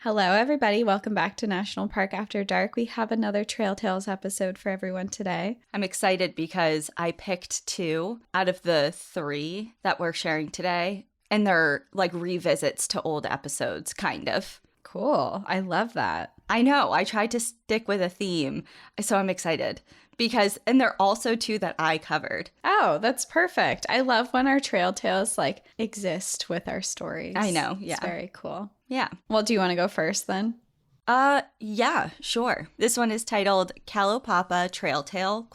Hello, everybody. Welcome back to National Park After Dark. We have another Trail Tales episode for everyone today. I'm excited because I picked 2 out of the 3 that we're sharing today, and they're like revisits to old episodes, kind of. Cool. I love that. I know. I tried to stick with a theme, so I'm excited. And they're also 2 that I covered. Oh, that's perfect. I love when our Trail Tales exist with our stories. I know, yeah. It's very cool. Yeah. Well, do you want to go first then? Yeah, sure. This one is titled Kalaupapa Trail Tale?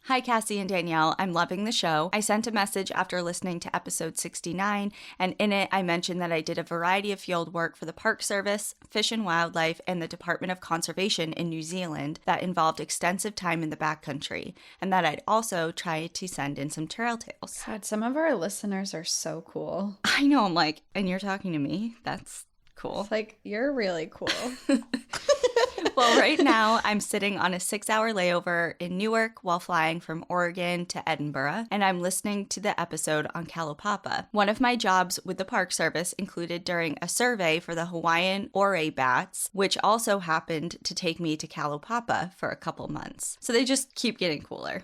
Hi, Cassie and Danielle. I'm loving the show. I sent a message after listening to episode 69, and in it, I mentioned that I did a variety of field work for the Park Service, Fish and Wildlife, and the Department of Conservation in New Zealand that involved extensive time in the backcountry, and that I'd also try to send in some trail tales. God, some of our listeners are so cool. I know, I'm like, and you're talking to me? That's cool. It's like, you're really cool. Well, right now I'm sitting on a 6-hour layover in Newark while flying from Oregon to Edinburgh, and I'm listening to the episode on Kalaupapa. One of my jobs with the Park Service included during a survey for the Hawaiian ore bats, which also happened to take me to Kalaupapa for a couple months. So they just keep getting cooler.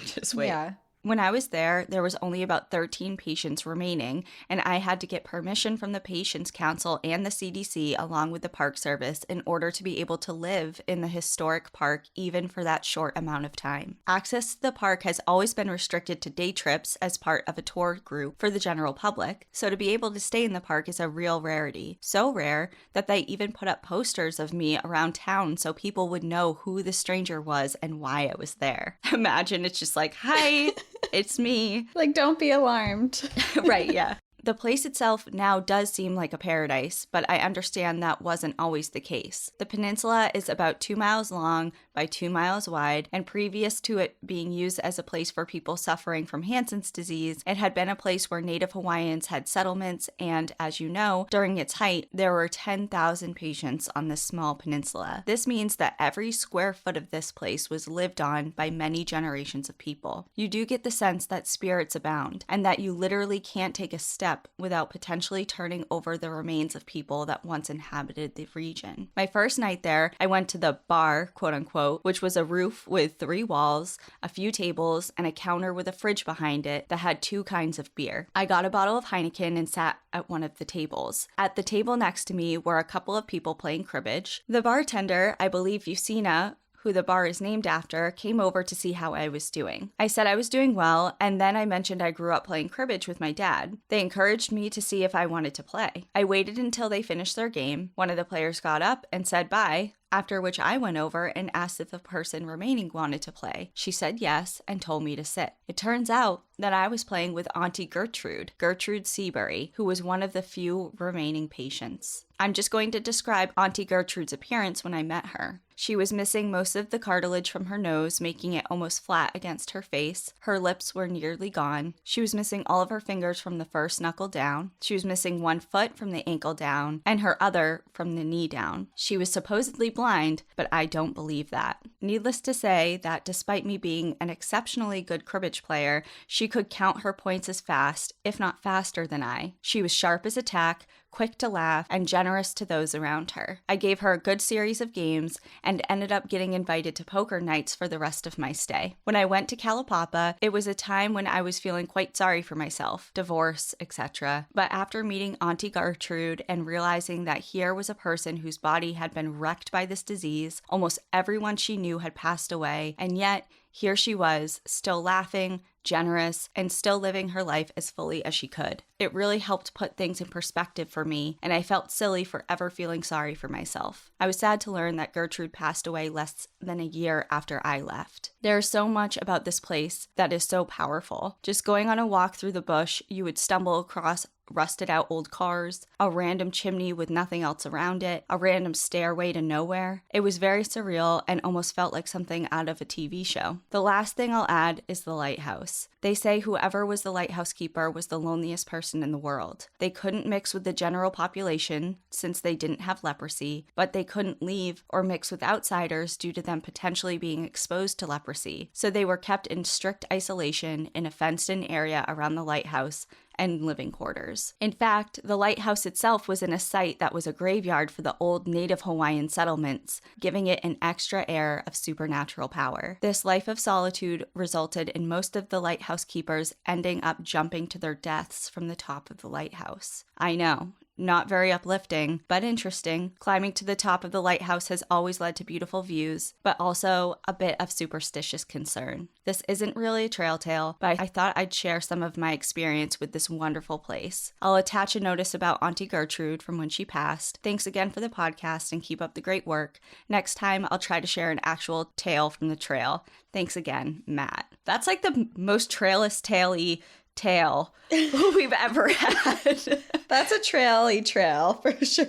Just wait. Yeah. When I was there was only about 13 patients remaining, and I had to get permission from the Patients Council and the CDC along with the Park Service in order to be able to live in the historic park even for that short amount of time. Access to the park has always been restricted to day trips as part of a tour group for the general public, so to be able to stay in the park is a real rarity. So rare that they even put up posters of me around town so people would know who the stranger was and why I was there. Imagine it's just like, hi! It's me. Like, don't be alarmed. Right, yeah. The place itself now does seem like a paradise, but I understand that wasn't always the case. The peninsula is about 2 miles long by 2 miles wide, and previous to it being used as a place for people suffering from Hansen's disease, it had been a place where Native Hawaiians had settlements, and as you know, during its height, there were 10,000 patients on this small peninsula. This means that every square foot of this place was lived on by many generations of people. You do get the sense that spirits abound, and that you literally can't take a step without potentially turning over the remains of people that once inhabited the region. My first night there, I went to the bar, quote unquote, which was a roof with 3 walls, a few tables, and a counter with a fridge behind it that had 2 kinds of beer. I got a bottle of Heineken and sat at one of the tables. At the table next to me were a couple of people playing cribbage. The bartender, I believe Yusina, who the bar is named after, came over to see how I was doing. I said I was doing well, and then I mentioned I grew up playing cribbage with my dad. They encouraged me to see if I wanted to play. I waited until they finished their game. One of the players got up and said bye, after which I went over and asked if the person remaining wanted to play. She said yes and told me to sit. It turns out that I was playing with Auntie Gertrude Seabury, who was one of the few remaining patients. I'm just going to describe Auntie Gertrude's appearance when I met her. She was missing most of the cartilage from her nose, making it almost flat against her face. Her lips were nearly gone. She was missing all of her fingers from the first knuckle down. She was missing 1 foot from the ankle down, and her other from the knee down. She was supposedly blind, but I don't believe that. Needless to say that despite me being an exceptionally good cribbage player, she could count her points as fast, if not faster than I. She was sharp as a tack, quick to laugh, and generous to those around her. I gave her a good series of games and ended up getting invited to poker nights for the rest of my stay. When I went to Kalaupapa, it was a time when I was feeling quite sorry for myself, divorce, etc. But after meeting Auntie Gertrude and realizing that here was a person whose body had been wrecked by this disease, almost everyone she knew had passed away, and yet here she was, still laughing, generous, and still living her life as fully as she could. It really helped put things in perspective for me, and I felt silly for ever feeling sorry for myself. I was sad to learn that Gertrude passed away less than a year after I left. There is so much about this place that is so powerful. Just going on a walk through the bush, you would stumble across rusted out old cars, a random chimney with nothing else around it, a random stairway to nowhere. It was very surreal and almost felt like something out of a TV show. The last thing I'll add is the lighthouse. They say whoever was the lighthouse keeper was the loneliest person in the world. They couldn't mix with the general population since they didn't have leprosy, but they couldn't leave or mix with outsiders due to them potentially being exposed to leprosy. So they were kept in strict isolation in a fenced-in area around the lighthouse and living quarters. In fact, the lighthouse itself was in a site that was a graveyard for the old native Hawaiian settlements, giving it an extra air of supernatural power. This life of solitude resulted in most of the lighthouse keepers ending up jumping to their deaths from the top of the lighthouse. I know. Not very uplifting, but interesting. Climbing to the top of the lighthouse has always led to beautiful views, but also a bit of superstitious concern. This isn't really a trail tale, but I thought I'd share some of my experience with this wonderful place. I'll attach a notice about Auntie Gertrude from when she passed. Thanks again for the podcast and keep up the great work. Next time, I'll try to share an actual tale from the trail. Thanks again, Matt. That's like the most trailless tale-y tale we've ever had. That's a trail-y trail for sure.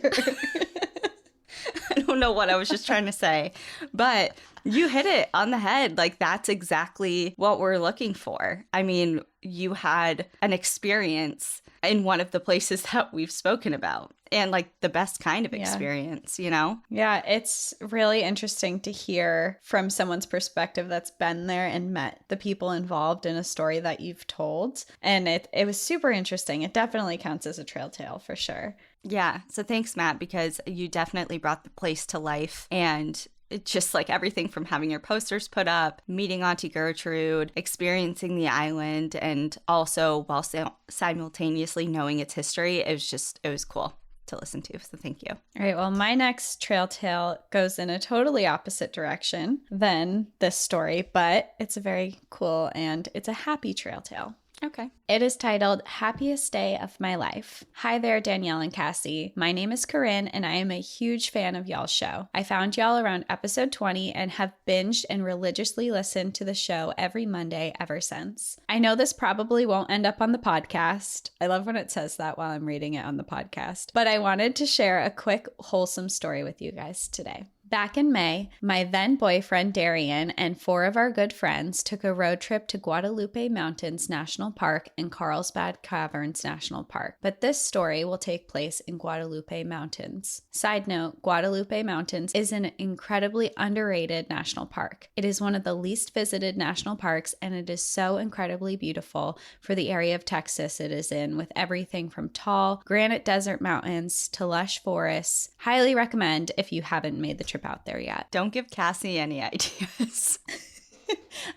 I don't know what I was just trying to say, but you hit it on the head. Like, that's exactly what we're looking for. I mean, you had an experience in one of the places that we've spoken about, and like the best kind of experience, you know? Yeah, it's really interesting to hear from someone's perspective that's been there and met the people involved in a story that you've told. And it was super interesting. It definitely counts as a trail tale for sure. Yeah. So thanks, Matt, because you definitely brought the place to life. And it's just like everything from having your posters put up, meeting Auntie Gertrude, experiencing the island, and also while simultaneously knowing its history, it was cool to listen to. So thank you. All right. Well, my next trail tale goes in a totally opposite direction than this story, but it's a very cool and it's a happy trail tale. Okay. It is titled Happiest Day of My Life. Hi there, Danielle and Cassie. My name is Corinne, and I am a huge fan of y'all's show. I found y'all around episode 20 and have binged and religiously listened to the show every Monday ever since. I know this probably won't end up on the podcast. I love when it says that while I'm reading it on the podcast. But I wanted to share a quick, wholesome story with you guys today. Back in May, my then boyfriend Darian and 4 of our good friends took a road trip to Guadalupe Mountains National Park and Carlsbad Caverns National Park. But this story will take place in Guadalupe Mountains. Side note, Guadalupe Mountains is an incredibly underrated national park. It is one of the least visited national parks, and it is so incredibly beautiful for the area of Texas it is in, with everything from tall granite desert mountains to lush forests. Highly recommend if you haven't made the trip out there yet. Don't give Cassie any ideas.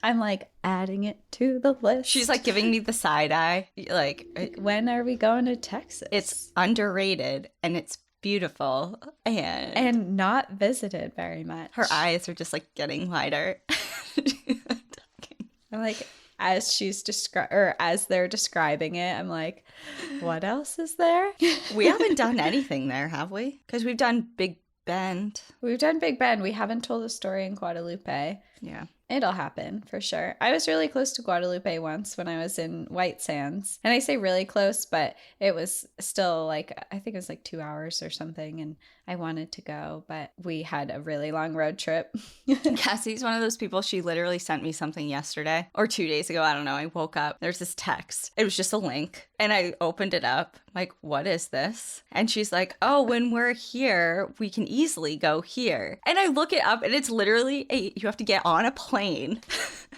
I'm like adding it to the list. She's like giving me the side eye. Like, when are we going to Texas? It's underrated and it's beautiful and not visited very much. Her eyes are just like getting wider. I'm like, as they're describing it, I'm like, what else is there? We haven't done anything there, have we? Because we've done Big Bend. We've done Big Bend. We haven't told a story in Guadalupe. Yeah. It'll happen for sure. I was really close to Guadalupe once when I was in White Sands. And I say really close, but it was still like, I think it was like 2 hours or something. And I wanted to go, but we had a really long road trip. Cassie's one of those people. She literally sent me something yesterday or 2 days ago. I don't know. I woke up. There's this text. It was just a link. And I opened it up. Like, what is this? And she's like, oh, when we're here, we can easily go here. And I look it up and it's literally you have to get on a plane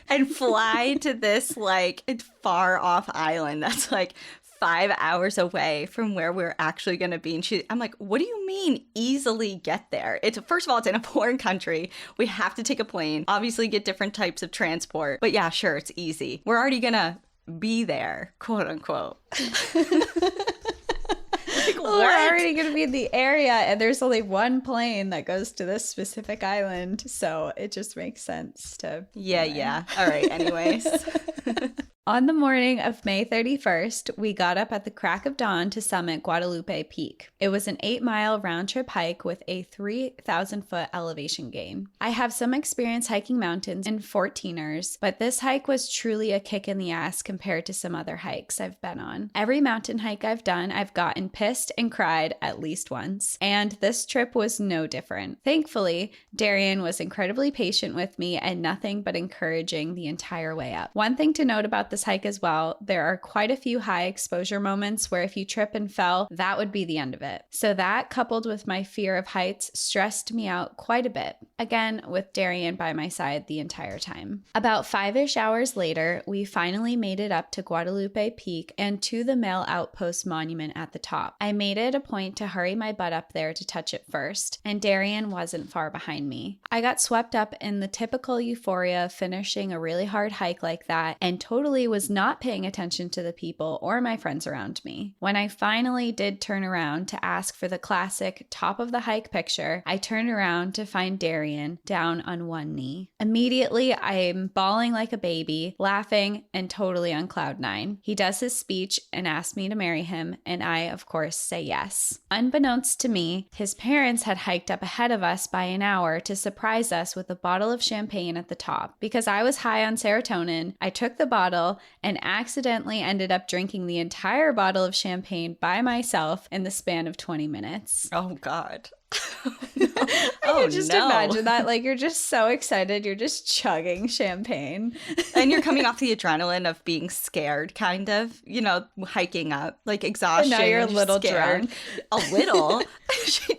and fly to this like far off island that's like 5 hours away from where we're actually going to be. And I'm like, what do you mean easily get there? First of all, it's in a foreign country. We have to take a plane, obviously get different types of transport. But yeah, sure, it's easy. We're already going to be there, quote unquote. We're already going to be in the area, and there's only one plane that goes to this specific island. So it just makes sense to... Yeah. All right, anyways. On the morning of May 31st, we got up at the crack of dawn to summit Guadalupe Peak. It was an 8-mile round-trip hike with a 3,000-foot elevation gain. I have some experience hiking mountains in 14ers, but this hike was truly a kick in the ass compared to some other hikes I've been on. Every mountain hike I've done, I've gotten pissed and cried at least once, and this trip was no different. Thankfully, Darian was incredibly patient with me and nothing but encouraging the entire way up. One thing to note about the this hike as well. There are quite a few high exposure moments where if you trip and fell, that would be the end of it. So that, coupled with my fear of heights, stressed me out quite a bit. Again, with Darian by my side the entire time. About 5-ish hours later, we finally made it up to Guadalupe Peak and to the Mail Outpost monument at the top. I made it a point to hurry my butt up there to touch it first, and Darian wasn't far behind me. I got swept up in the typical euphoria of finishing a really hard hike like that and totally was not paying attention to the people or my friends around me. When I finally did turn around to ask for the classic top of the hike picture, I turned around to find Darian down on one knee. Immediately, I'm bawling like a baby, laughing, and totally on cloud nine. He does his speech and asks me to marry him, and I, of course, say yes. Unbeknownst to me, his parents had hiked up ahead of us by an hour to surprise us with a bottle of champagne at the top. Because I was high on serotonin, I took the bottle and accidentally ended up drinking the entire bottle of champagne by myself in the span of 20 minutes. Oh, God. I can just imagine that. Like, you're just so excited. You're just chugging champagne. And you're coming off the adrenaline of being scared, kind of, hiking up, like exhaustion. And now you're a little drunk. A little. She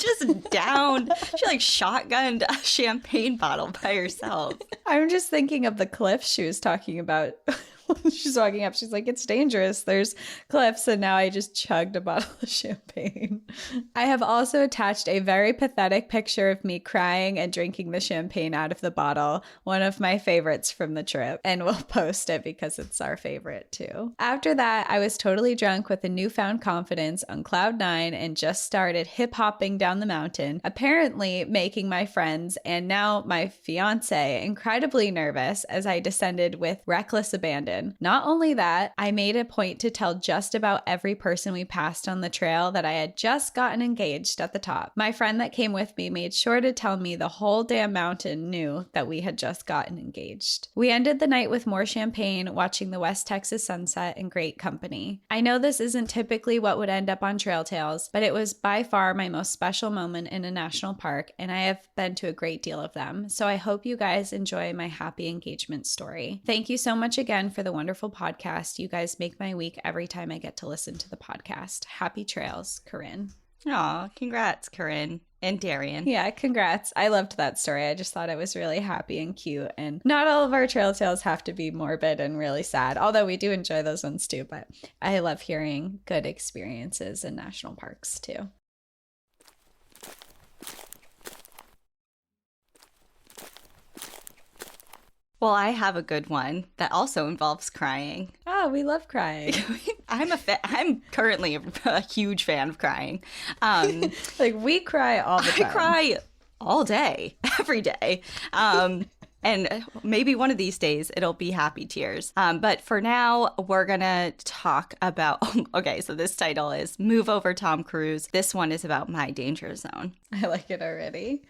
shotgunned a champagne bottle by herself. I'm just thinking of the cliffs she was talking about. She's walking up. She's like, it's dangerous. There's cliffs. And now I just chugged a bottle of champagne. I have also attached a very pathetic picture of me crying and drinking the champagne out of the bottle. One of my favorites from the trip. And we'll post it because it's our favorite too. After that, I was totally drunk with a newfound confidence on cloud nine and just started hip hopping down the mountain, apparently making my friends and now my fiance incredibly nervous as I descended with reckless abandon. Not only that, I made a point to tell just about every person we passed on the trail that I had just gotten engaged at the top. My friend that came with me made sure to tell me the whole damn mountain knew that we had just gotten engaged. We ended the night with more champagne, watching the West Texas sunset in great company. I know this isn't typically what would end up on Trail Tales, but it was by far my most special moment in a national park, and I have been to a great deal of them. So I hope you guys enjoy my happy engagement story. Thank you so much again for the wonderful podcast. You guys make my week every time I get to listen to the podcast. Happy trails, Corinne. Aw, congrats, Corinne and Darian. Yeah, congrats. I loved that story. I just thought it was really happy and cute. And not all of our trail tales have to be morbid and really sad, although we do enjoy those ones too. But I love hearing good experiences in national parks too. Well, I have a good one that also involves crying. Oh, we love crying. I'm currently a huge fan of crying. Like, we cry all the time. I cry all day, every day. And maybe one of these days it'll be happy tears. But for now, we're going to talk about, okay, so this title is Move Over Tom Cruise. This one is about my danger zone. I like it already.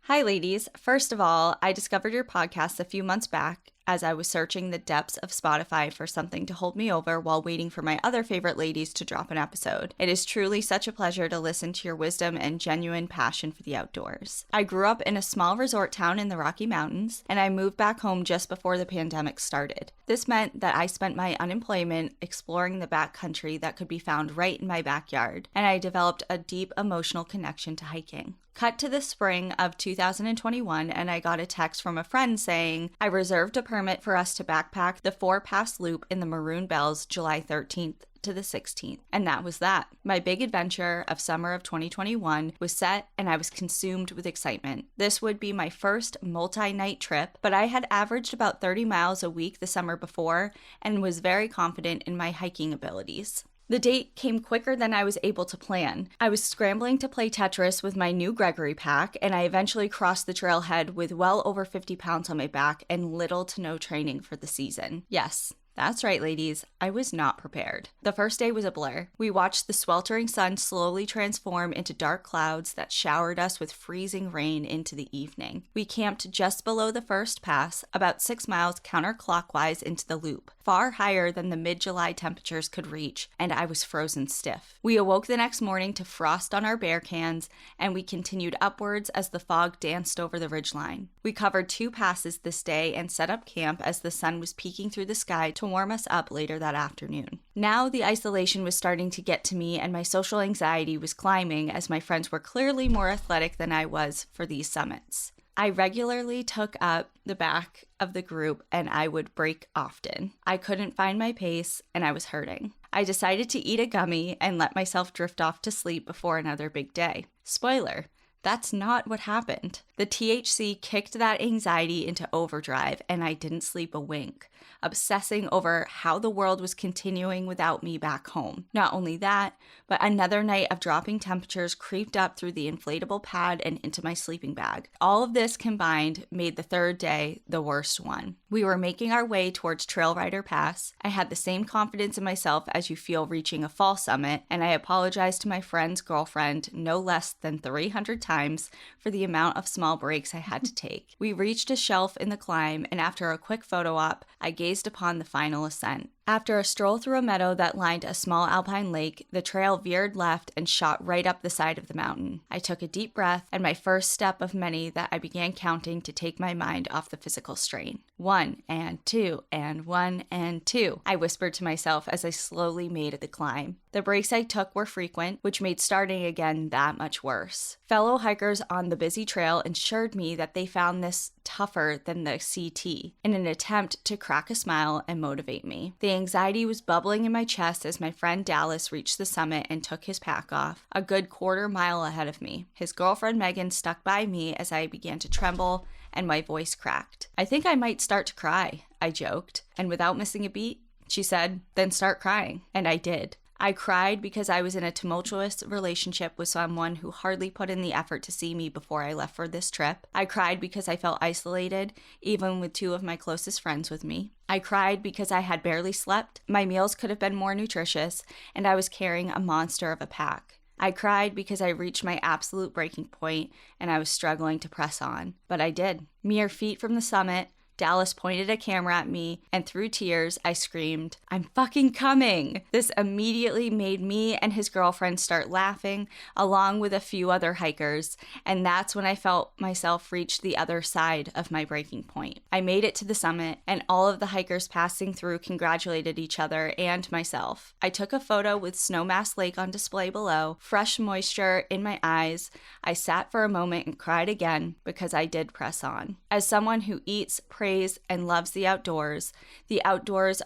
Hi, ladies. First of all, I discovered your podcast a few months back as I was searching the depths of Spotify for something to hold me over while waiting for my other favorite ladies to drop an episode. It is truly such a pleasure to listen to your wisdom and genuine passion for the outdoors. I grew up in a small resort town in the Rocky Mountains, and I moved back home just before the pandemic started. This meant that I spent my unemployment exploring the backcountry that could be found right in my backyard, and I developed a deep emotional connection to hiking. Cut to the spring of 2021, and I got a text from a friend saying, I reserved a permit for us to backpack the 4-pass loop in the Maroon Bells July 13th to the 16th. And that was that. My big adventure of summer of 2021 was set, and I was consumed with excitement. This would be my first multi-night trip, but I had averaged about 30 miles a week the summer before and was very confident in my hiking abilities. The date came quicker than I was able to plan. I was scrambling to play Tetris with my new Gregory pack, and I eventually crossed the trailhead with well over 50 pounds on my back and little to no training for the season. Yes, that's right, ladies. I was not prepared. The first day was a blur. We watched the sweltering sun slowly transform into dark clouds that showered us with freezing rain into the evening. We camped just below the first pass, about 6 miles counterclockwise into the loop, far higher than the mid-July temperatures could reach, and I was frozen stiff. We awoke the next morning to frost on our bear cans, and we continued upwards as the fog danced over the ridgeline. We covered 2 passes this day and set up camp as the sun was peeking through the sky to warm us up later that afternoon. Now the isolation was starting to get to me and my social anxiety was climbing as my friends were clearly more athletic than I was for these summits. I regularly took up the back of the group and I would break often. I couldn't find my pace and I was hurting. I decided to eat a gummy and let myself drift off to sleep before another big day. Spoiler, that's not what happened. The THC kicked that anxiety into overdrive and I didn't sleep a wink, obsessing over how the world was continuing without me back home. Not only that, but another night of dropping temperatures creeped up through the inflatable pad and into my sleeping bag. All of this combined made the third day the worst one. We were making our way towards Trail Rider Pass. I had the same confidence in myself as you feel reaching a fall summit, and I apologized to my friend's girlfriend no less than 300 times for the amount of small breaks I had to take. We reached a shelf in the climb, and after a quick photo op, I gazed upon the final ascent. After a stroll through a meadow that lined a small alpine lake, the trail veered left and shot right up the side of the mountain. I took a deep breath, and my first step of many that I began counting to take my mind off the physical strain. 1 and 2 and 1 and 2, I whispered to myself as I slowly made the climb. The breaks I took were frequent, which made starting again that much worse. Fellow hikers on the busy trail assured me that they found this tougher than the CT in an attempt to crack a smile and motivate me. The anxiety was bubbling in my chest as my friend Dallas reached the summit and took his pack off, a good quarter mile ahead of me. His girlfriend Megan stuck by me as I began to tremble and my voice cracked. "I think I might start to cry," I joked, and without missing a beat, she said, "Then start crying." And I did. I cried because I was in a tumultuous relationship with someone who hardly put in the effort to see me before I left for this trip. I cried because I felt isolated, even with 2 of my closest friends with me. I cried because I had barely slept, my meals could have been more nutritious, and I was carrying a monster of a pack. I cried because I reached my absolute breaking point and I was struggling to press on. But I did. Mere feet from the summit, Dallas pointed a camera at me, and through tears, I screamed, "I'm fucking coming!" This immediately made me and his girlfriend start laughing, along with a few other hikers, and that's when I felt myself reach the other side of my breaking point. I made it to the summit, and all of the hikers passing through congratulated each other and myself. I took a photo with Snowmass Lake on display below, fresh moisture in my eyes. I sat for a moment and cried again because I did press on. As someone who eats, praise, and loves the outdoors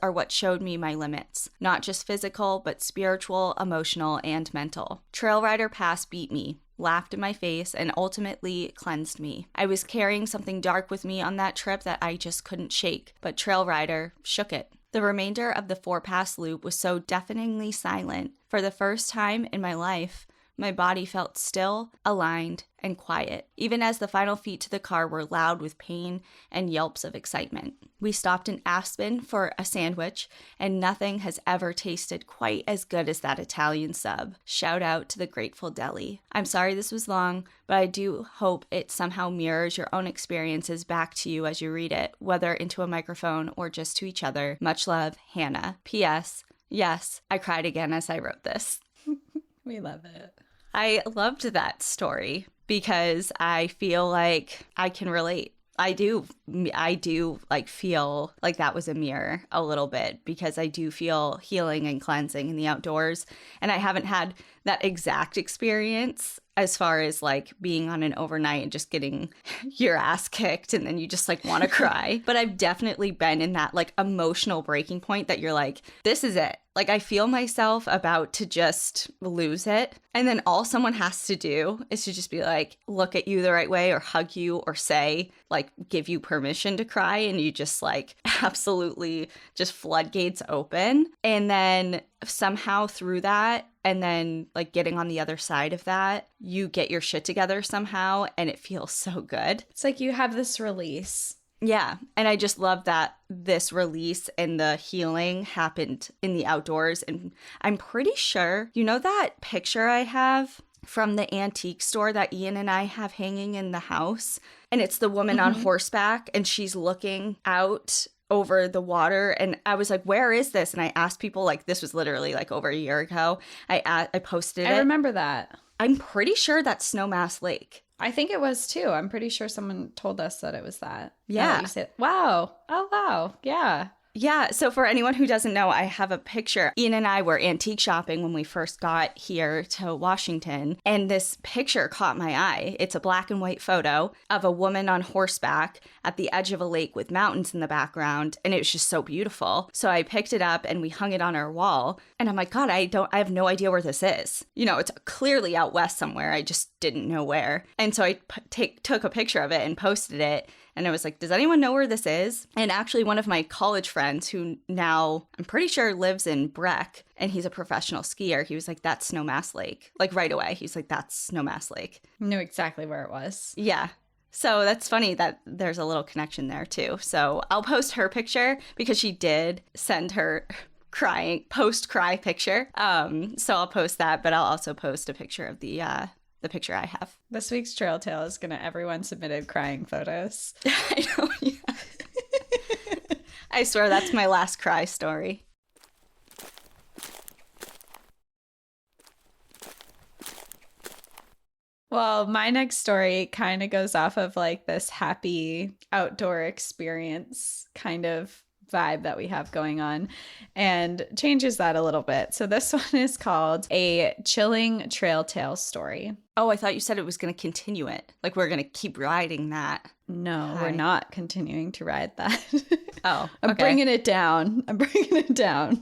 are what showed me my limits, not just physical, but spiritual, emotional, and mental. Trail Rider Pass beat me, laughed in my face, and ultimately cleansed me. I was carrying something dark with me on that trip that I just couldn't shake, but Trail Rider shook it. The remainder of the 4-pass loop was so deafeningly silent. For the first time in my life, my body felt still, aligned, and quiet, even as the final feet to the car were loud with pain and yelps of excitement. We stopped in Aspen for a sandwich, and nothing has ever tasted quite as good as that Italian sub. Shout out to the Grateful Deli. I'm sorry this was long, but I do hope it somehow mirrors your own experiences back to you as you read it, whether into a microphone or just to each other. Much love, Hannah. P.S. Yes, I cried again as I wrote this. We love it. I loved that story because I feel like I can relate. I do like feel like that was a mirror a little bit because I do feel healing and cleansing in the outdoors. And I haven't had that exact experience as far as like being on an overnight and just getting your ass kicked and then you just like want to cry. But I've definitely been in that like emotional breaking point that you're like, this is it. Like I feel myself about to just lose it. And then all someone has to do is to just be like, look at you the right way or hug you or say, like, give you permission to cry. And you just like absolutely just floodgates open. And then somehow through that, and then like getting on the other side of that, you get your shit together somehow and it feels so good. It's like you have this release. Yeah. And I just love that this release and the healing happened in the outdoors. And I'm pretty sure, you know that picture I have from the antique store that Ian and I have hanging in the house? And it's the woman on horseback and she's looking out over the water, and I was like, where is this? And I asked people, like, this was literally like over a year ago. I posted it. I remember that. I'm pretty sure that's Snowmass Lake. I think it was too. I'm pretty sure someone told us that it was that. Yeah. You said, wow. Oh, wow. Yeah. Yeah, so for anyone who doesn't know, I have a picture. Ian and I were antique shopping when we first got here to Washington, and this picture caught my eye. It's a black and white photo of a woman on horseback at the edge of a lake with mountains in the background, and it was just so beautiful. So I picked it up and we hung it on our wall, and I'm like, God, I have no idea where this is. You know, it's clearly out west somewhere. I just didn't know where. And so I took a picture of it and posted it. And I was like, does anyone know where this is? And actually, one of my college friends who now I'm pretty sure lives in Breck, and he's a professional skier, he was like, that's Snowmass Lake. Like right away, he's like, that's Snowmass Lake. Knew exactly where it was. Yeah. So that's funny that there's a little connection there too. So I'll post her picture because she did send her post-cry picture. So I'll post that, but I'll also post a picture of the picture I have. This week's Trail Tale is gonna everyone submitted crying photos. I know, yeah. I swear that's my last cry story. Well, my next story kind of goes off of like this happy outdoor experience kind of vibe that we have going on and changes that a little bit. So this one is called A Chilling Trail Tale Story. Oh, I thought you said it was going to continue it. Like we're going to keep riding that. No, we're not continuing to ride that. Oh, I'm bringing it down.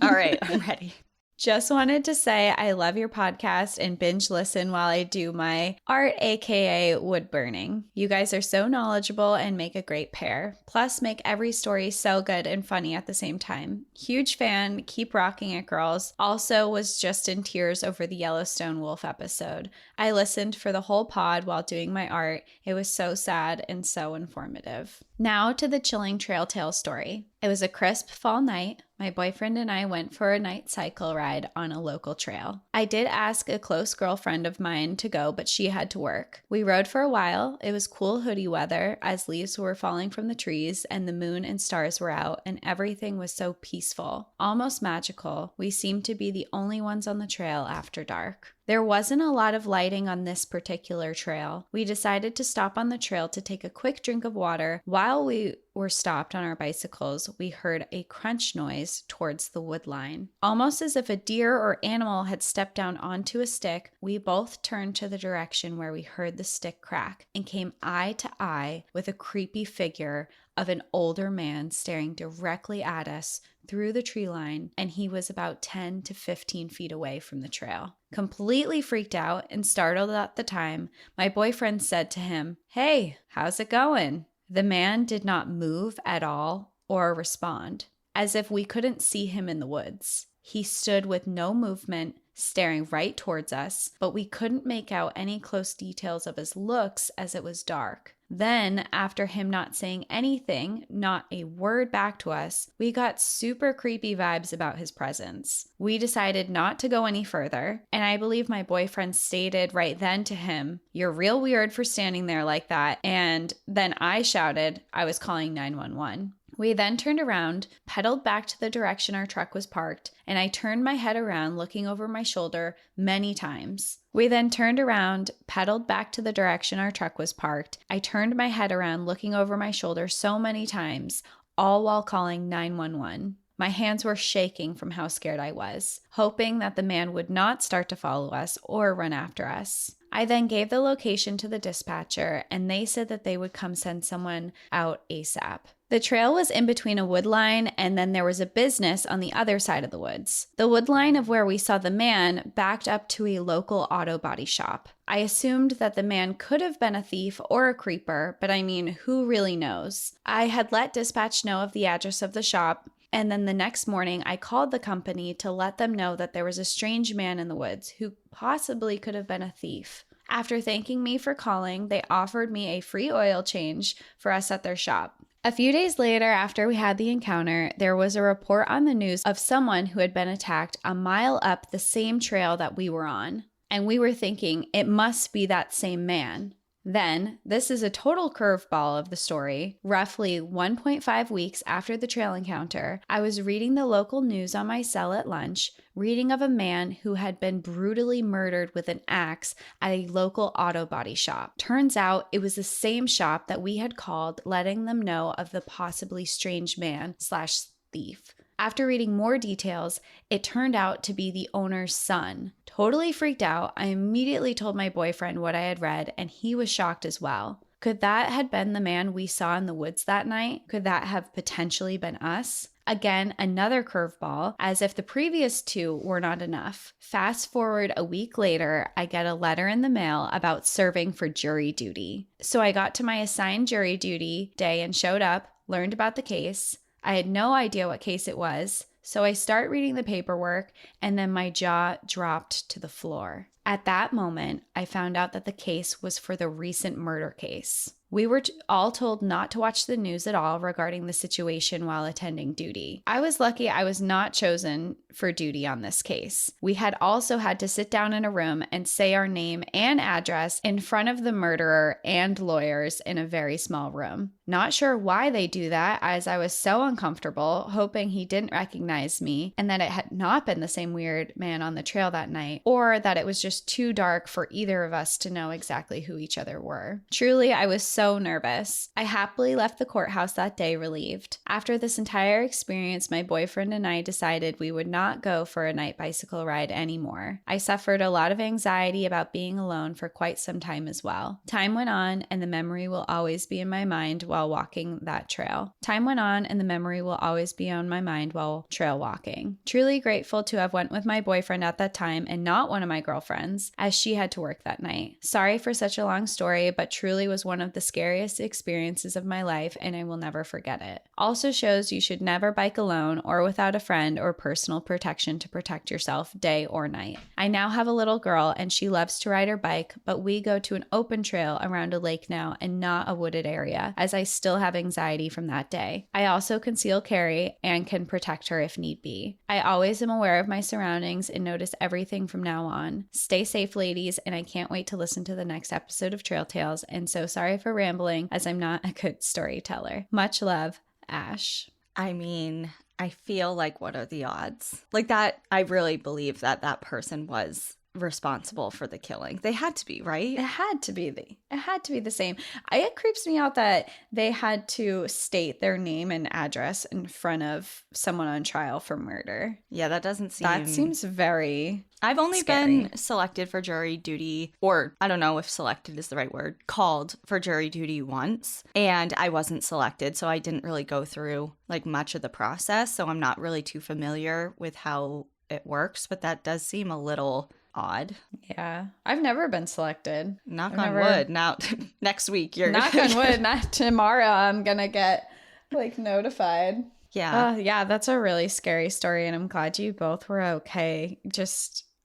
All right, I'm ready. Just wanted to say I love your podcast and binge listen while I do my art, aka wood burning. You guys are so knowledgeable and make a great pair. Plus, make every story so good and funny at the same time. Huge fan. Keep rocking it, girls. Also, was just in tears over the Yellowstone wolf episode. I listened for the whole pod while doing my art. It was so sad and so informative. Now to the chilling trail tale story. It was a crisp fall night. My boyfriend and I went for a night cycle ride on a local trail. I did ask a close girlfriend of mine to go, but she had to work. We rode for a while. It was cool hoodie weather as leaves were falling from the trees and the moon and stars were out and everything was so peaceful, almost magical. We seemed to be the only ones on the trail after dark. There wasn't a lot of lighting on this particular trail. We decided to stop on the trail to take a quick drink of water. While we were stopped on our bicycles, we heard a crunch noise towards the wood line. Almost as if a deer or animal had stepped down onto a stick, we both turned to the direction where we heard the stick crack and came eye to eye with a creepy figure of an older man staring directly at us through the tree line, and he was about 10 to 15 feet away from the trail. Completely freaked out and startled at the time, my boyfriend said to him, "Hey, how's it going?" The man did not move at all or respond, as if we couldn't see him in the woods. He stood with no movement, staring right towards us, but we couldn't make out any close details of his looks as it was dark. Then, after him not saying anything, not a word back to us, we got super creepy vibes about his presence. We decided not to go any further, and I believe my boyfriend stated right then to him, "You're real weird for standing there like that," and then I shouted I was calling 911. We then turned around, pedaled back to the direction our truck was parked, and I turned my head around looking over my shoulder many times. We then turned around, pedaled back to the direction our truck was parked. I turned my head around looking over my shoulder so many times, all while calling 911. My hands were shaking from how scared I was, hoping that the man would not start to follow us or run after us. I then gave the location to the dispatcher, and they said that they would come send someone out ASAP. The trail was in between a wood line, and then there was a business on the other side of the woods. The wood line of where we saw the man backed up to a local auto body shop. I assumed that the man could have been a thief or a creeper, but I mean, who really knows? I had let dispatch know of the address of the shop, and then the next morning I called the company to let them know that there was a strange man in the woods who possibly could have been a thief. After thanking me for calling, they offered me a free oil change for us at their shop. A few days later, after we had the encounter, there was a report on the news of someone who had been attacked a mile up the same trail that we were on. And we were thinking, it must be that same man. Then, this is a total curveball of the story. Roughly 1.5 weeks after the trail encounter, I was reading the local news on my cell at lunch, reading of a man who had been brutally murdered with an axe at a local auto body shop. Turns out it was the same shop that we had called, letting them know of the possibly strange man / thief. After reading more details, it turned out to be the owner's son. Totally freaked out, I immediately told my boyfriend what I had read, and he was shocked as well. Could that have been the man we saw in the woods that night? Could that have potentially been us? Again, another curveball, as if the previous two were not enough. Fast forward a week later, I get a letter in the mail about serving for jury duty. So I got to my assigned jury duty day and showed up, learned about the case. I had no idea what case it was, so I start reading the paperwork, and then my jaw dropped to the floor. At that moment, I found out that the case was for the recent murder case. We were all told not to watch the news at all regarding the situation while attending duty. I was lucky I was not chosen for duty on this case. We had also had to sit down in a room and say our name and address in front of the murderer and lawyers in a very small room. Not sure why they do that, as I was so uncomfortable, hoping he didn't recognize me and that it had not been the same weird man on the trail that night, or that it was just too dark for either of us to know exactly who each other were. Truly, I was so nervous. I happily left the courthouse that day relieved. After this entire experience, my boyfriend and I decided we would not go for a night bicycle ride anymore. I suffered a lot of anxiety about being alone for quite some time as well. Time went on, and the memory will always be in my mind while walking that trail. Time went on, and the memory will always be on my mind while trail walking. Truly grateful to have went with my boyfriend at that time and not one of my girlfriends, as she had to work that night. Sorry for such a long story, but truly was one of the scariest experiences of my life, and I will never forget it. Also shows you should never bike alone or without a friend or personal protection to protect yourself day or night. I now have a little girl, and she loves to ride her bike, but we go to an open trail around a lake now and not a wooded area, as I still have anxiety from that day. I also conceal carry and can protect her if need be. I always am aware of my surroundings and notice everything from now on. Stay safe, ladies, and I can't wait to listen to the next episode of Trail Tales, and so sorry for rambling, as I'm not a good storyteller. Much love, Ash. I mean, I feel like, what are the odds? Like that, I really believe that that person was responsible for the killing. They had to be, right? It had to be the same. It creeps me out that they had to state their name and address in front of someone on trial for murder. Yeah, that doesn't seem... That seems very I've only scary. been selected for jury duty, or I don't know if selected is the right word, called for jury duty once, and I wasn't selected, so I didn't really go through like much of the process, so I'm not really too familiar with how it works, but that does seem a little odd. Yeah. I've never been selected. Knock on wood. Now, next week you're... Knock on wood. Not tomorrow. I'm going to get like notified. Yeah. Yeah, that's a really scary story, and I'm glad you both were okay.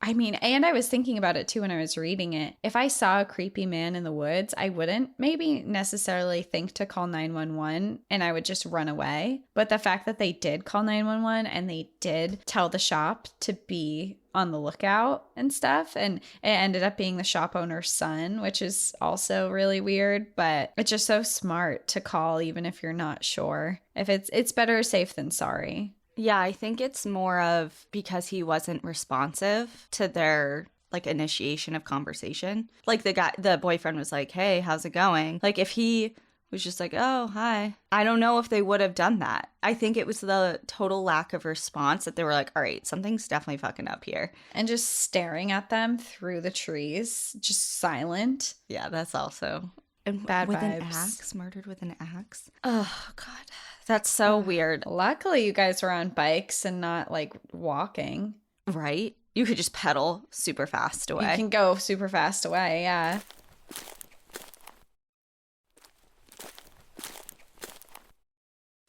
I mean, and I was thinking about it too when I was reading it. If I saw a creepy man in the woods, I wouldn't maybe necessarily think to call 911, and I would just run away. But the fact that they did call 911 and they did tell the shop to be on the lookout and stuff, and it ended up being the shop owner's son, which is also really weird, but it's just so smart to call even if you're not sure. If it's better safe than sorry. Yeah, I think it's more of because he wasn't responsive to their like initiation of conversation. Like the boyfriend was like, "Hey, how's it going?" Like if he was just like, "Oh, hi." I don't know if they would have done that. I think it was the total lack of response that they were like, "All right, something's definitely fucking up here." And just staring at them through the trees, just silent. Yeah, that's also and bad with vibes. An axe, murdered with an axe. Oh god. That's so weird. Luckily, you guys were on bikes and not like walking. Right? You could just pedal super fast away. You can go super fast away, yeah.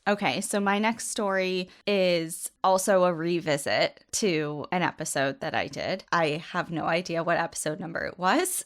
Okay, so my next story is also a revisit to an episode that I did. I have no idea what episode number it was,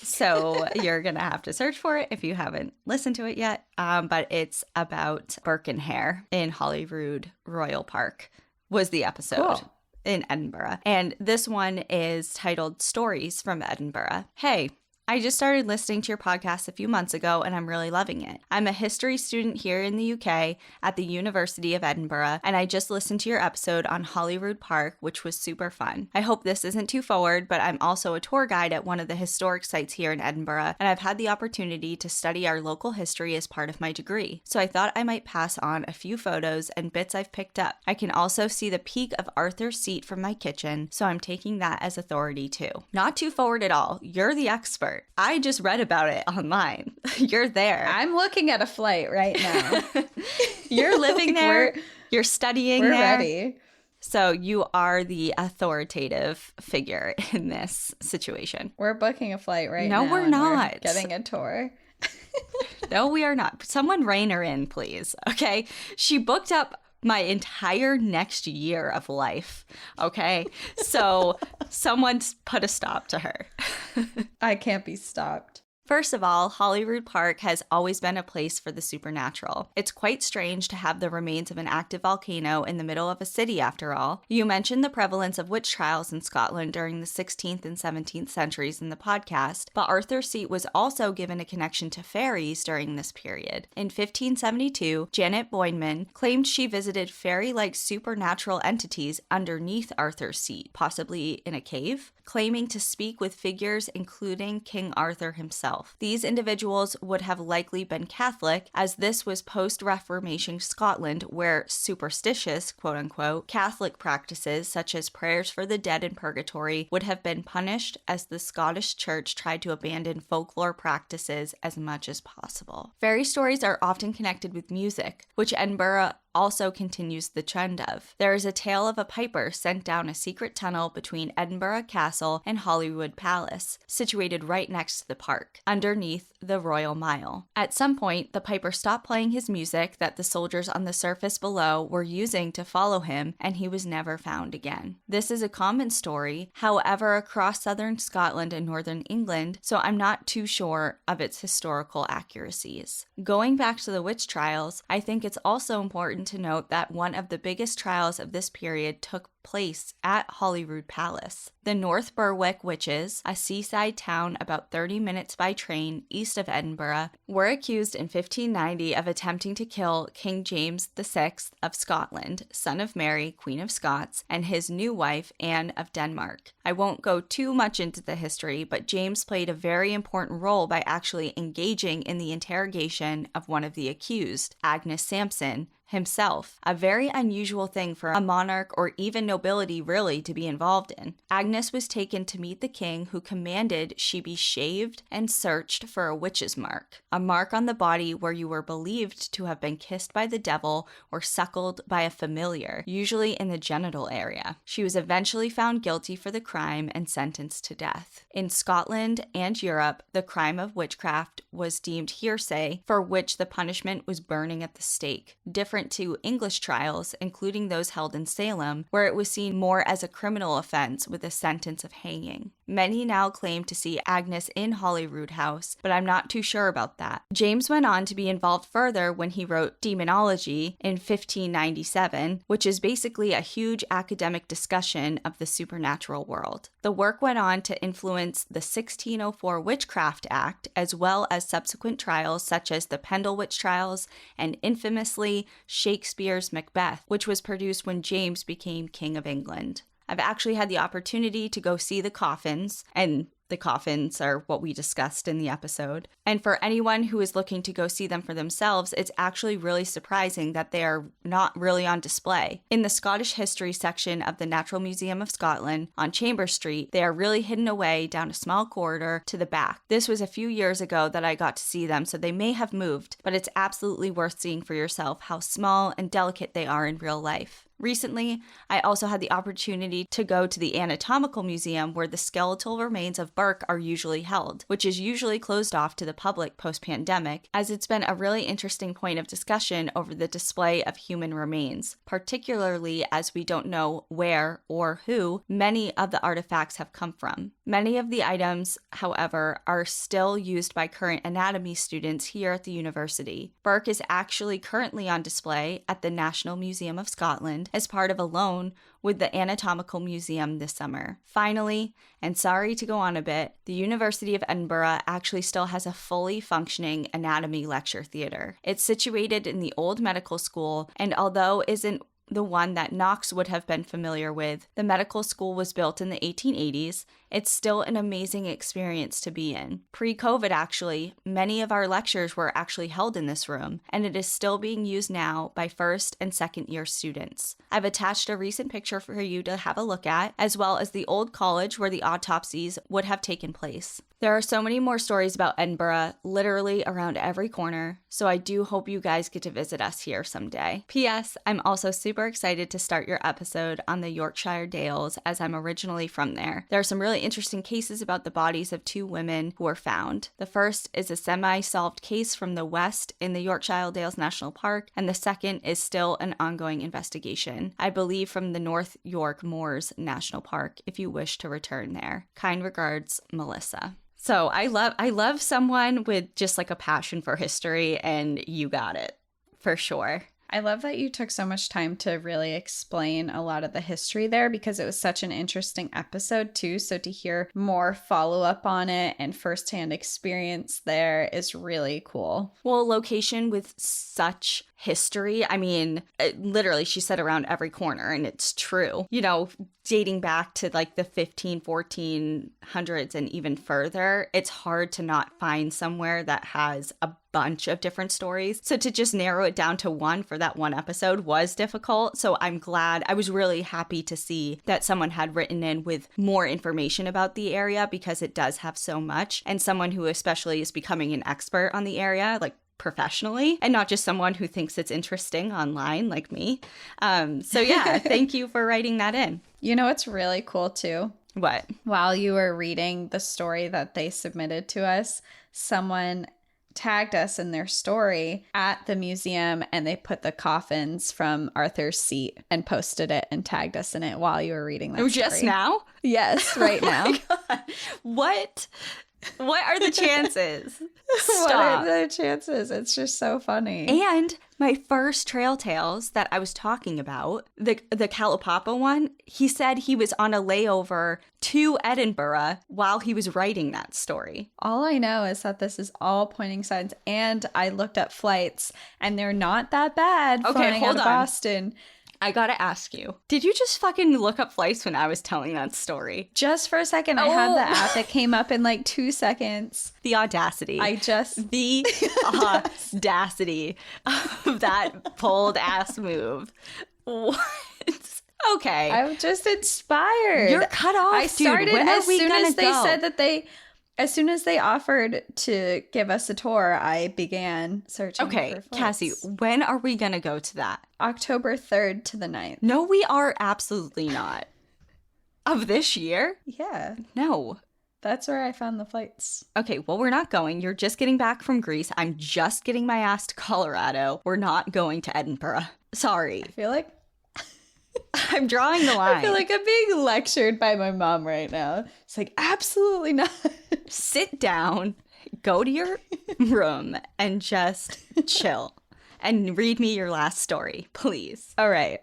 so you're going to have to search for it if you haven't listened to it yet, but it's about Burke and Hare in Holyrood Royal Park was the episode. Cool. In Edinburgh. And this one is titled Stories from Edinburgh. Hey, I just started listening to your podcast a few months ago and I'm really loving it. I'm a history student here in the UK at the University of Edinburgh, and I just listened to your episode on Holyrood Park, which was super fun. I hope this isn't too forward, but I'm also a tour guide at one of the historic sites here in Edinburgh, and I've had the opportunity to study our local history as part of my degree. So I thought I might pass on a few photos and bits I've picked up. I can also see the peak of Arthur's Seat from my kitchen, so I'm taking that as authority too. Not too forward at all. You're the expert. I just read about it online. You're there. I'm looking at a flight right now. You're living there. You're studying We're there. ready. So you are the authoritative figure in this situation. We're booking a flight right now. No, we're and not. Getting a tour. No, we are not. Someone rein her in, please. Okay. She booked up my entire next year of life. Okay. So someone put a stop to her. I can't be stopped. First of all, Holyrood Park has always been a place for the supernatural. It's quite strange to have the remains of an active volcano in the middle of a city, after all. You mentioned the prevalence of witch trials in Scotland during the 16th and 17th centuries in the podcast, but Arthur's Seat was also given a connection to fairies during this period. In 1572, Janet Boynman claimed she visited fairy-like supernatural entities underneath Arthur's Seat, possibly in a cave, claiming to speak with figures including King Arthur himself. These individuals would have likely been Catholic, as this was post-Reformation Scotland, where superstitious, quote-unquote, Catholic practices such as prayers for the dead in purgatory would have been punished, as the Scottish Church tried to abandon folklore practices as much as possible. Fairy stories are often connected with music, which Edinburgh also continues the trend of. There is a tale of a piper sent down a secret tunnel between Edinburgh Castle and Holyrood Palace, situated right next to the park, underneath the Royal Mile. At some point, the piper stopped playing his music that the soldiers on the surface below were using to follow him, and he was never found again. This is a common story, however, across southern Scotland and northern England, so I'm not too sure of its historical accuracies. Going back to the witch trials, I think it's also important to note that one of the biggest trials of this period took place at Holyrood Palace. The North Berwick Witches, a seaside town about 30 minutes by train east of Edinburgh, were accused in 1590 of attempting to kill King James VI of Scotland, son of Mary, Queen of Scots, and his new wife, Anne of Denmark. I won't go too much into the history, but James played a very important role by actually engaging in the interrogation of one of the accused, Agnes Sampson, himself, a very unusual thing for a monarch or even nobility really to be involved in. Agnes was taken to meet the king, who commanded she be shaved and searched for a witch's mark, a mark on the body where you were believed to have been kissed by the devil or suckled by a familiar, usually in the genital area. She was eventually found guilty for the crime and sentenced to death. In Scotland and Europe, the crime of witchcraft was deemed heresy, for which the punishment was burning at the stake, different to English trials, including those held in Salem, where it was seen more as a criminal offense with a sentence of hanging. Many now claim to see Agnes in Holyrood House, but I'm not too sure about that. James went on to be involved further when he wrote Demonology in 1597, which is basically a huge academic discussion of the supernatural world. The work went on to influence the 1604 Witchcraft Act, as well as subsequent trials such as the Pendle Witch Trials and infamously Shakespeare's Macbeth, which was produced when James became King of England. I've actually had the opportunity to go see the coffins, and the coffins are what we discussed in the episode. And for anyone who is looking to go see them for themselves, it's actually really surprising that they are not really on display. In the Scottish History section of the Natural Museum of Scotland on Chambers Street, they are really hidden away down a small corridor to the back. This was a few years ago that I got to see them, so they may have moved, but it's absolutely worth seeing for yourself how small and delicate they are in real life. Recently, I also had the opportunity to go to the Anatomical Museum, where the skeletal remains of Burke are usually held, which is usually closed off to the public post-pandemic, as it's been a really interesting point of discussion over the display of human remains, particularly as we don't know where or who many of the artifacts have come from. Many of the items, however, are still used by current anatomy students here at the university. Burke is actually currently on display at the National Museum of Scotland as part of a loan with the Anatomical Museum this summer. Finally, and sorry to go on a bit, the University of Edinburgh actually still has a fully functioning anatomy lecture theatre. It's situated in the old medical school, and although isn't the one that Knox would have been familiar with, the medical school was built in the 1880s. It's still an amazing experience to be in. Pre-COVID, actually, many of our lectures were actually held in this room, and it is still being used now by first and second year students. I've attached a recent picture for you to have a look at, as well as the old college where the autopsies would have taken place. There are so many more stories about Edinburgh, literally around every corner, so I do hope you guys get to visit us here someday. P.S. I'm also super excited to start your episode on the Yorkshire Dales, as I'm originally from there. There are some really interesting cases about the bodies of 2 women who were found. The first is a semi-solved case from the west in the Yorkshire Dales National Park, and the second is still an ongoing investigation, I believe from the North York Moors National Park, if you wish to return there. Kind regards, Melissa. So I love someone with just like a passion for history, and you got it, for sure. I love that you took so much time to really explain a lot of the history there, because it was such an interesting episode too. So to hear more follow-up on it and firsthand experience there is really cool. Well, location with such history, I mean, literally she said around every corner, and it's true. You know, dating back to like the 1400s and even further, it's hard to not find somewhere that has a bunch of different stories. So to just narrow it down to one for that one episode was difficult. So I'm glad, I was really happy to see that someone had written in with more information about the area, because it does have so much, and someone who especially is becoming an expert on the area, like professionally, and not just someone who thinks it's interesting online like me. So yeah, thank you for writing that in. You know what's really cool too? What? While you were reading the story that they submitted to us, someone tagged us in their story at the museum, and they put the coffins from Arthur's Seat and posted it and tagged us in it while you were reading that story. Just now? Yes, right now. God. What are the chances? Stop. What are the chances? It's just so funny. And my first Trail Tales that I was talking about, the Kalaupapa one, he said he was on a layover to Edinburgh while he was writing that story. All I know is that this is all pointing signs, and I looked up flights, and they're not that bad flying out of Boston. I gotta ask you, did you just fucking look up flights when I was telling that story? Just for a second, I had the app that came up in like 2 seconds. The audacity. The audacity of that bold ass move. What? Okay. I'm just inspired. You're cut off, I started dude. When are we gonna they go? said that as soon as they offered to give us a tour, I began searching for flights. Cassie, when are we going to go to that? October 3rd to the 9th. No, we are absolutely not. Of this year? Yeah. No. That's where I found the flights. Okay, well, we're not going. You're just getting back from Greece. I'm just getting my ass to Colorado. We're not going to Edinburgh. Sorry. I feel like I'm drawing the line. I feel like I'm being lectured by my mom right now. It's like, absolutely not. Sit down, go to your room, and just chill. And read me your last story, please. All right.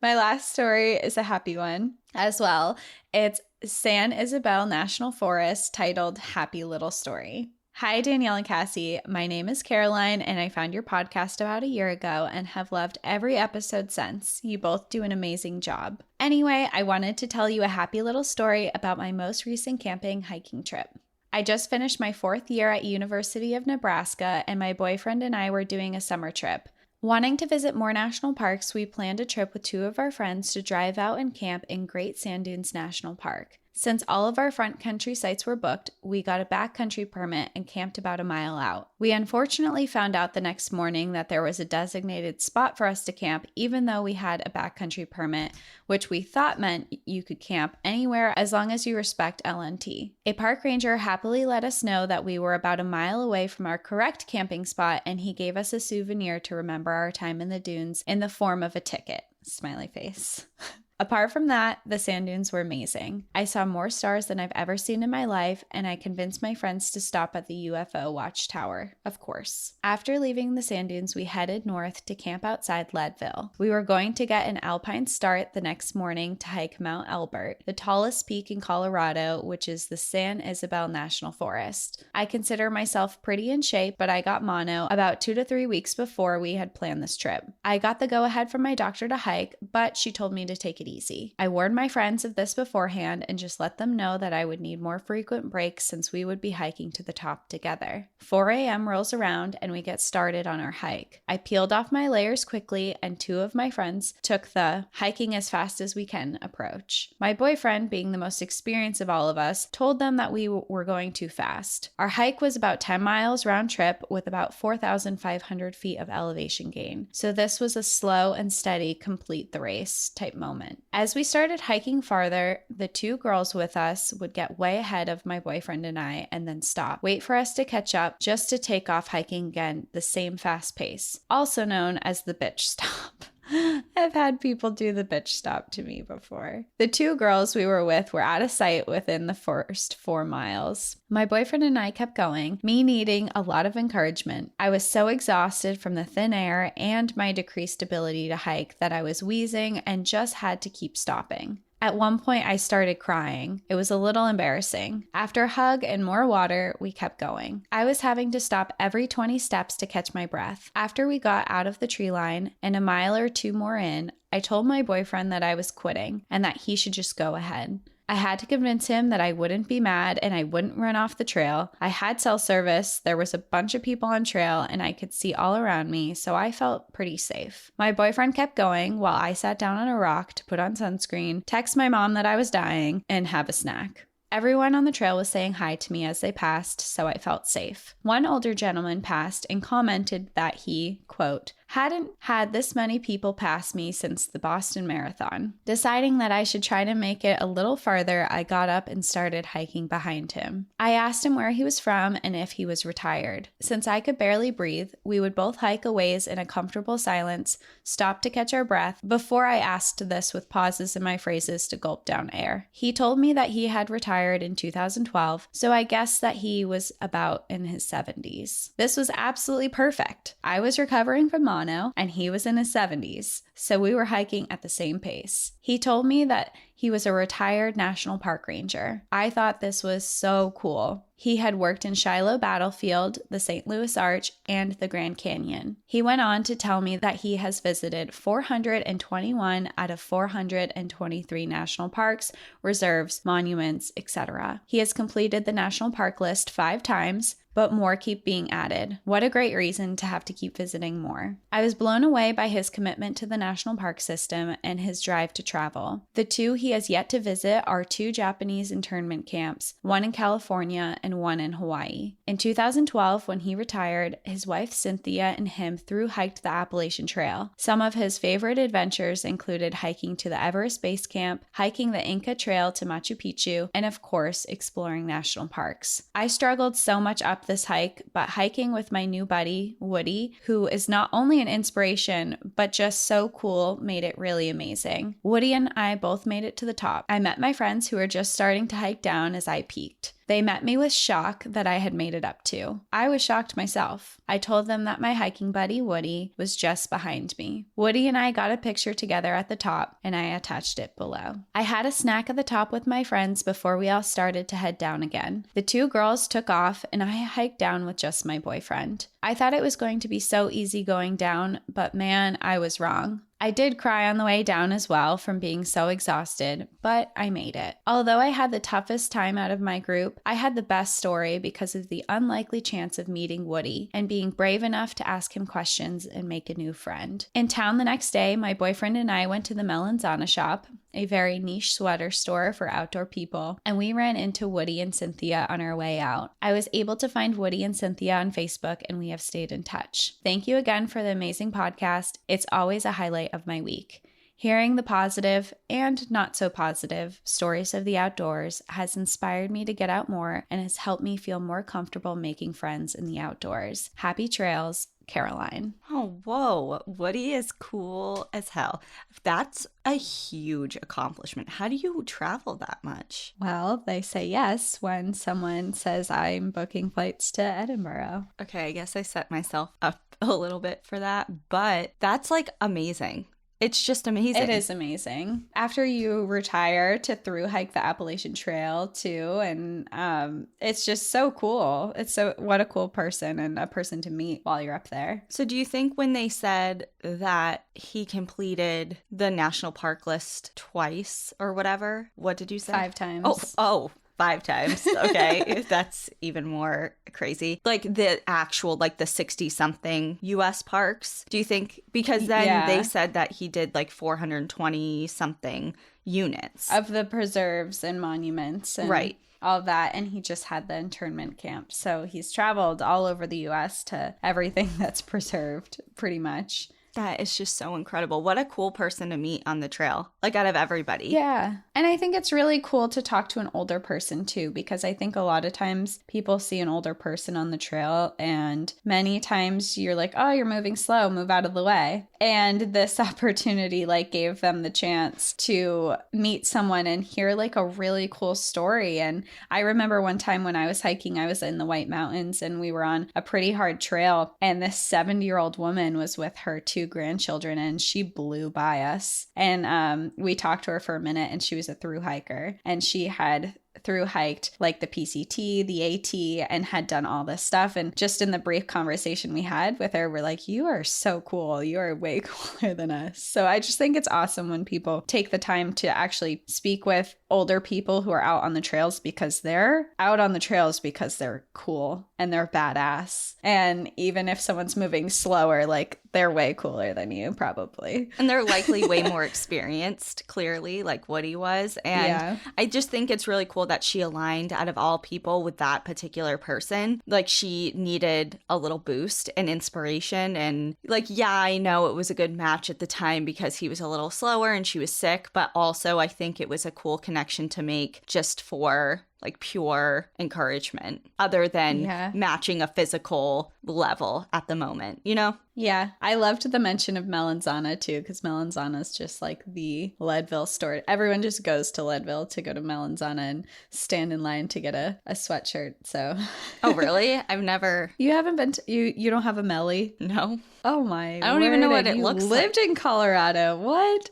My last story is a happy one as well. It's San Isabel National Forest, titled Happy Little Story. Hi, Danielle and Cassie. My name is Caroline, and I found your podcast about a year ago and have loved every episode since. You both do an amazing job. Anyway, I wanted to tell you a happy little story about my most recent camping hiking trip. I just finished my 4th year at University of Nebraska, and my boyfriend and I were doing a summer trip. Wanting to visit more national parks, we planned a trip with 2 of our friends to drive out and camp in Great Sand Dunes National Park. Since all of our front country sites were booked, we got a backcountry permit and camped about a mile out. We unfortunately found out the next morning that there was a designated spot for us to camp, even though we had a backcountry permit, which we thought meant you could camp anywhere as long as you respect LNT. A park ranger happily let us know that we were about a mile away from our correct camping spot, and he gave us a souvenir to remember our time in the dunes in the form of a ticket. Smiley face. Apart from that, the sand dunes were amazing. I saw more stars than I've ever seen in my life, and I convinced my friends to stop at the UFO watchtower, of course. After leaving the sand dunes, we headed north to camp outside Leadville. We were going to get an alpine start the next morning to hike Mount Elbert, the tallest peak in Colorado, which is the San Isabel National Forest. I consider myself pretty in shape, but I got mono about 2 to 3 weeks before we had planned this trip. I got the go-ahead from my doctor to hike, but she told me to take it easy. I warned my friends of this beforehand and just let them know that I would need more frequent breaks since we would be hiking to the top together. 4 a.m. rolls around and we get started on our hike. I peeled off my layers quickly and 2 of my friends took the hiking as fast as we can approach. My boyfriend, being the most experienced of all of us, told them that we were going too fast. Our hike was about 10 miles round trip with about 4,500 feet of elevation gain. So this was a slow and steady complete the race type moment. As we started hiking farther, the 2 girls with us would get way ahead of my boyfriend and I and then stop, wait for us to catch up just to take off hiking again the same fast pace, also known as the bitch stop. I've had people do the bitch stop to me before. The 2 girls we were with were out of sight within the first 4 miles. My boyfriend and I kept going, me needing a lot of encouragement. I was so exhausted from the thin air and my decreased ability to hike that I was wheezing and just had to keep stopping. At one point, I started crying. It was a little embarrassing. After a hug and more water, we kept going. I was having to stop every 20 steps to catch my breath. After we got out of the tree line and a mile or 2 more in, I told my boyfriend that I was quitting and that he should just go ahead. I had to convince him that I wouldn't be mad and I wouldn't run off the trail. I had cell service, there was a bunch of people on trail, and I could see all around me, so I felt pretty safe. My boyfriend kept going while I sat down on a rock to put on sunscreen, text my mom that I was dying, and have a snack. Everyone on the trail was saying hi to me as they passed, so I felt safe. One older gentleman passed and commented that he, quote, hadn't had this many people pass me since the Boston Marathon. Deciding that I should try to make it a little farther, I got up and started hiking behind him. I asked him where he was from and if he was retired. Since I could barely breathe, we would both hike a ways in a comfortable silence, stop to catch our breath, before I asked this with pauses in my phrases to gulp down air. He told me that he had retired in 2012, so I guessed that he was about in his 70s. This was absolutely perfect. I was recovering from mono, and he was in his 70s, so we were hiking at the same pace. He told me that he was a retired national park ranger. I thought this was so cool. He had worked in Shiloh Battlefield, the St. Louis Arch, and the Grand Canyon. He went on to tell me that he has visited 421 out of 423 national parks, reserves, monuments, etc. He has completed the national park list 5 times, but more keep being added. What a great reason to have to keep visiting more. I was blown away by his commitment to the national park system and his drive to travel. The 2 he has yet to visit are 2 Japanese internment camps, one in California and one in Hawaii. In 2012, when he retired, his wife Cynthia and him thru-hiked the Appalachian Trail. Some of his favorite adventures included hiking to the Everest Base Camp, hiking the Inca Trail to Machu Picchu, and of course, exploring national parks. I struggled so much up this hike, but hiking with my new buddy, Woody, who is not only an inspiration, but just so cool, made it really amazing. Woody and I both made it to the top. I met my friends who were just starting to hike down as I peaked. They met me with shock that I had made it up to. I was shocked myself. I told them that my hiking buddy, Woody, was just behind me. Woody and I got a picture together at the top, and I attached it below. I had a snack at the top with my friends before we all started to head down again. The 2 girls took off, and I hiked down with just my boyfriend. I thought it was going to be so easy going down, but man, I was wrong. I did cry on the way down as well from being so exhausted, but I made it. Although I had the toughest time out of my group, I had the best story because of the unlikely chance of meeting Woody and being brave enough to ask him questions and make a new friend. In town the next day, my boyfriend and I went to the Melanzana shop. a very niche sweater store for outdoor people, and we ran into Woody and Cynthia on our way out. I was able to find Woody and Cynthia on Facebook, and we have stayed in touch. Thank you again for the amazing podcast. It's always a highlight of my week. Hearing the positive and not so positive stories of the outdoors has inspired me to get out more and has helped me feel more comfortable making friends in the outdoors. Happy trails, Caroline. Oh, whoa. Woody is cool as hell. That's a huge accomplishment. How do you travel that much? Well, they say yes when someone says I'm booking flights to Edinburgh. Okay, I guess I set myself up a little bit for that, but that's like amazing. It's just amazing. It is amazing. After you retire to through hike the Appalachian Trail too, and it's just so cool. What a cool person and a person to meet while you're up there. So do you think when they said that he completed the national park list twice or whatever, what did you say? 5 times. Oh. 5 times. Okay. That's even more crazy. Like the actual, like the 60 something US parks. Do you think, because then they said that he did like 420 something units of the preserves and monuments and right. all that, and he just had the internment camp. So he's traveled all over the US to everything that's preserved pretty much. That is just so incredible. What a cool person to meet on the trail, like out of everybody. Yeah. And I think it's really cool to talk to an older person too, because I think a lot of times people see an older person on the trail and many times you're like, oh, you're moving slow, move out of the way. And this opportunity like gave them the chance to meet someone and hear like a really cool story. And I remember one time when I was hiking, I was in the White Mountains and we were on a pretty hard trail, and this 70-year-old woman was with her 2 grandchildren and she blew by us. And we talked to her for a minute, and she was a through hiker, and she had through hiked like the PCT, the AT, and had done all this stuff. And just in the brief conversation we had with her, we're like, you are so cool. You are way cooler than us. So I just think it's awesome when people take the time to actually speak with older people who are out on the trails, because they're out on the trails because they're cool and they're badass. And even if someone's moving slower, like they're way cooler than you probably. And they're likely way more experienced, clearly, like Woody was. And I just think it's really cool that she aligned out of all people with that particular person. Like she needed a little boost and inspiration. And like, yeah, I know it was a good match at the time because he was a little slower and she was sick. But also I think it was a cool connection to make just for like pure encouragement other than matching a physical level at the moment, you know? Yeah. I loved the mention of Melanzana too, because Melanzana is just like the Leadville store. Everyone just goes to Leadville to go to Melanzana and stand in line to get a sweatshirt. So. Oh, really? I've never. You haven't been to, you don't have a Melly? No. Oh my. I don't even know what it looks like. You lived in Colorado. What?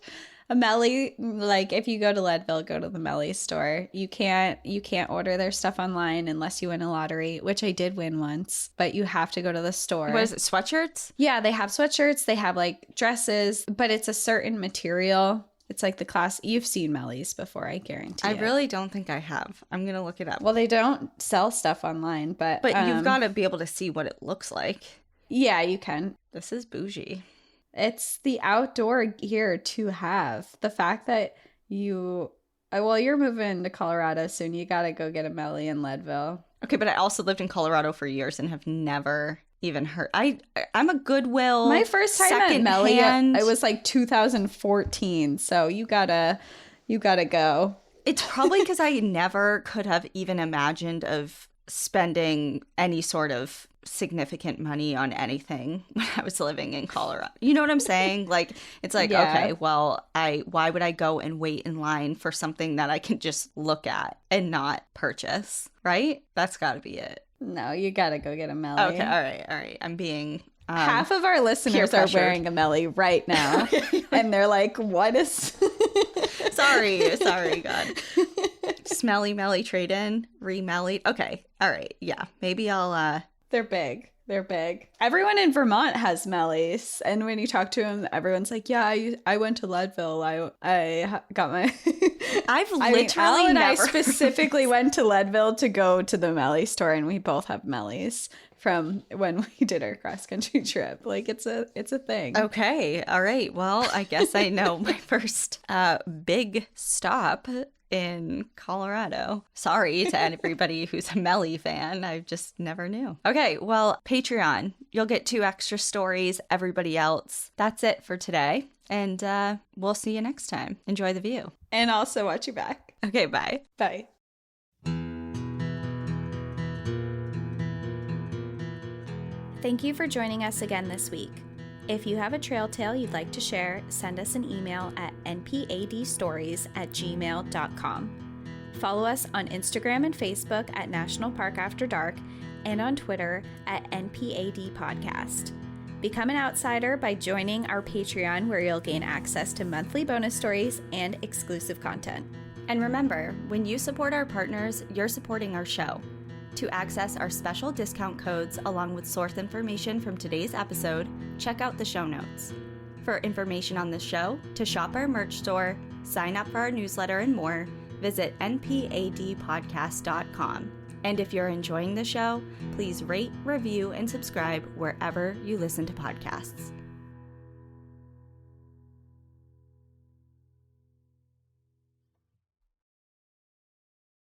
A Melly, like if you go to Leadville, go to the Melly store. You can't order their stuff online unless you win a lottery, which I did win once, but you have to go to the store. What is it, sweatshirts? Yeah, they have sweatshirts, they have like dresses, but it's a certain material. It's like the class. You've seen Melly's before, I guarantee. I really don't think I have. I'm going to look it up. Well, they don't sell stuff online, but you've got to be able to see what it looks like. Yeah, you can. This is bougie. It's the outdoor gear to have. The fact that you're moving to Colorado soon. You got to go get a Melly in Leadville. Okay, but I also lived in Colorado for years and have never even heard. I'm a Goodwill. My first time at Melly, it was like 2014. So you gotta go. It's probably because I never could have even imagined of spending any sort of significant money on anything when I was living in Colorado. You know what I'm saying? Like, it's like, okay, well, why would I go and wait in line for something that I can just look at and not purchase, right? That's got to be it. No, you got to go get a Melly. Okay, all right. I'm being... half of our listeners are wearing a Melly right now. And they're like, what is... Sorry, God. Smelly Melly trade-in, re-mellied. Okay, all right, yeah. Maybe I'll... They're big. They're big. Everyone in Vermont has Mellies, and when you talk to them, everyone's like, "Yeah, I went to Leadville. I got my." I've literally Al and I never specifically went to Leadville to go to the Mellie store, and we both have Mellies from when we did our cross country trip. Like it's a thing. Okay, all right. Well, I guess I know my first big stop in Colorado. Sorry to everybody who's a Mellie fan. I just never knew. Okay, well, Patreon. You'll get 2 extra stories, everybody else. That's it for today. And we'll see you next time. Enjoy the view. And also watch your back. Okay, bye. Bye. Thank you for joining us again this week. If you have a trail tale you'd like to share, send us an email at npadstories@gmail.com. Follow us on Instagram and Facebook at National Park After Dark and on Twitter at NPAD Podcast. Become an outsider by joining our Patreon, where you'll gain access to monthly bonus stories and exclusive content. And remember, when you support our partners, you're supporting our show. To access our special discount codes along with source information from today's episode, check out the show notes. For information on the show, to shop our merch store, sign up for our newsletter, and more, visit npadpodcast.com. And if you're enjoying the show, please rate, review, and subscribe wherever you listen to podcasts.